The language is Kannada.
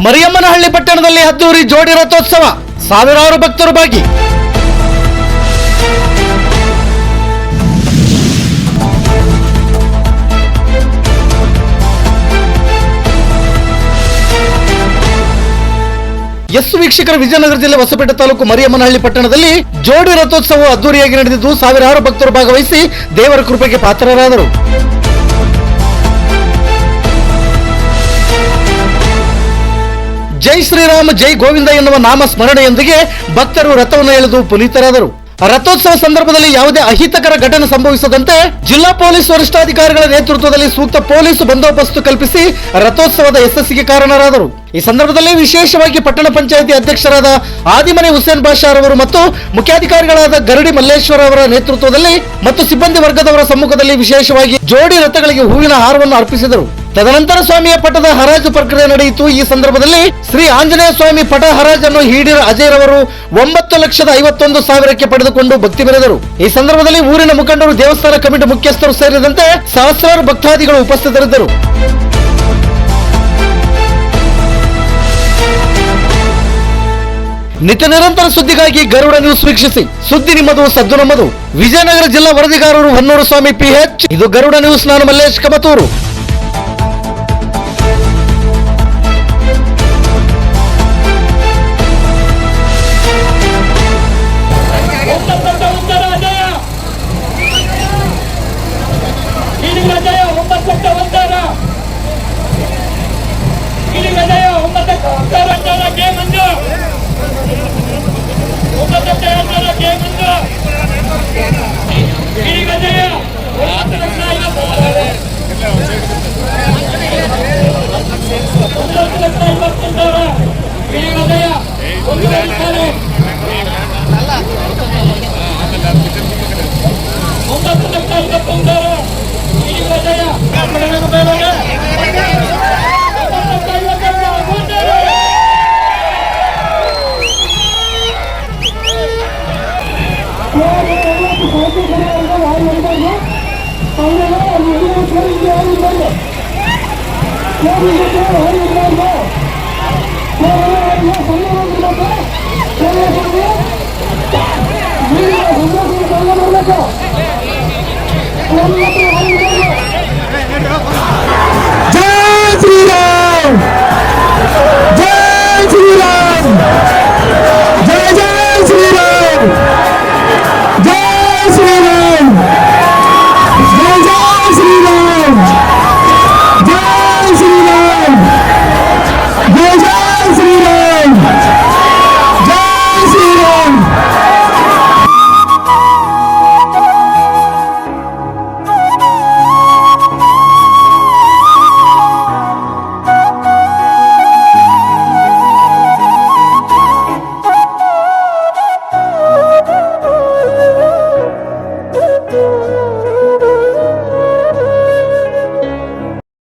ಮರಿಯಮ್ಮನಹಳ್ಳಿ ಪಟ್ಟಣದಲ್ಲಿ ಅದ್ದೂರಿ ಜೋಡಿ ರಥೋತ್ಸವ, ಸಾವಿರಾರು ಭಕ್ತರು ಭಾಗಿ. ಎಸ್ ವೀಕ್ಷಕರ, ವಿಜಯನಗರ ಜಿಲ್ಲೆ ಹೊಸಪೇಟೆ ತಾಲೂಕು ಮರಿಯಮ್ಮನಹಳ್ಳಿ ಪಟ್ಟಣದಲ್ಲಿ ಜೋಡಿ ರಥೋತ್ಸವ ಅದ್ದೂರಿಯಾಗಿ ನಡೆದಿದ್ದು, ಸಾವಿರಾರು ಭಕ್ತರು ಭಾಗವಹಿಸಿ ದೇವರ ಕೃಪೆಗೆ ಪಾತ್ರರಾದರು. ಜೈ ಶ್ರೀರಾಮ ಜೈ ಗೋವಿಂದ ಎನ್ನುವ ನಾಮ ಸ್ಮರಣೆಯೊಂದಿಗೆ ಭಕ್ತರು ರಥವನ್ನು ಎಳೆದು ಪುನೀತರಾದರು. ರಥೋತ್ಸವ ಸಂದರ್ಭದಲ್ಲಿ ಯಾವುದೇ ಅಹಿತಕರ ಘಟನೆ ಸಂಭವಿಸದಂತೆ ಜಿಲ್ಲಾ ಪೊಲೀಸ್ ವರಿಷ್ಠಾಧಿಕಾರಿಗಳ ನೇತೃತ್ವದಲ್ಲಿ ಸೂಕ್ತ ಪೊಲೀಸ್ ಬಂದೋಬಸ್ತ್ ಕಲ್ಪಿಸಿ ರಥೋತ್ಸವದ ಯಶಸ್ಸಿಗೆ ಕಾರಣರಾದರು. ಈ ಸಂದರ್ಭದಲ್ಲಿ ವಿಶೇಷವಾಗಿ ಪಟ್ಟಣ ಪಂಚಾಯಿತಿ ಅಧ್ಯಕ್ಷರಾದ ಆದಿಮನೆ ಹುಸೇನ್ ಬಾಷಾ ರವರು ಮತ್ತು ಮುಖ್ಯಾಧಿಕಾರಿಗಳಾದ ಗರಡಿ ಮಲ್ಲೇಶ್ವರ ಅವರ ನೇತೃತ್ವದಲ್ಲಿ ಮತ್ತು ಸಿಬ್ಬಂದಿ ವರ್ಗದವರ ಸಮ್ಮುಖದಲ್ಲಿ ವಿಶೇಷವಾಗಿ ಜೋಡಿ ರಥಗಳಿಗೆ ಹೂವಿನ ಹಾರವನ್ನು ಅರ್ಪಿಸಿದರು. ತದನಂತರ ಸ್ವಾಮಿಯ ಪಟದ ಹರಾಜು ಪ್ರಕ್ರಿಯೆ ನಡೆಯಿತು. ಈ ಸಂದರ್ಭದಲ್ಲಿ ಶ್ರೀ ಆಂಜನೇಯ ಸ್ವಾಮಿ ಪಟ ಹರಾಜನ್ನು ಹೀಡಿರ ಅಜಯ್ ರವರು 9,51,000ಕ್ಕೆ ಪಡೆದುಕೊಂಡು ಭಕ್ತಿ ಮೆರೆದರು. ಈ ಸಂದರ್ಭದಲ್ಲಿ ಊರಿನ ಮುಖಂಡರು, ದೇವಸ್ಥಾನ ಕಮಿಟಿ ಮುಖ್ಯಸ್ಥರು ಸೇರಿದಂತೆ ಸಹಸ್ರಾರು ಭಕ್ತಾದಿಗಳು ಉಪಸ್ಥಿತರಿದ್ದರು. ನಿತ್ಯ ನಿರಂತರ ಸುದ್ದಿಗಾಗಿ ಗರುಡ ನ್ಯೂಸ್ ವೀಕ್ಷಿಸಿ. ಸುದ್ದಿ ನಿಮ್ಮದು, ಸದ್ದು ನಮ್ಮದು. ವಿಜಯನಗರ ಜಿಲ್ಲಾ ವರದಿಗಾರರು ಹೊನ್ನೂರು ಸ್ವಾಮಿ PH. ಇದು ಗರುಡ ನ್ಯೂಸ್. ನಾನು ಮಲ್ಲೇಶ್ ಕಮತೂರು.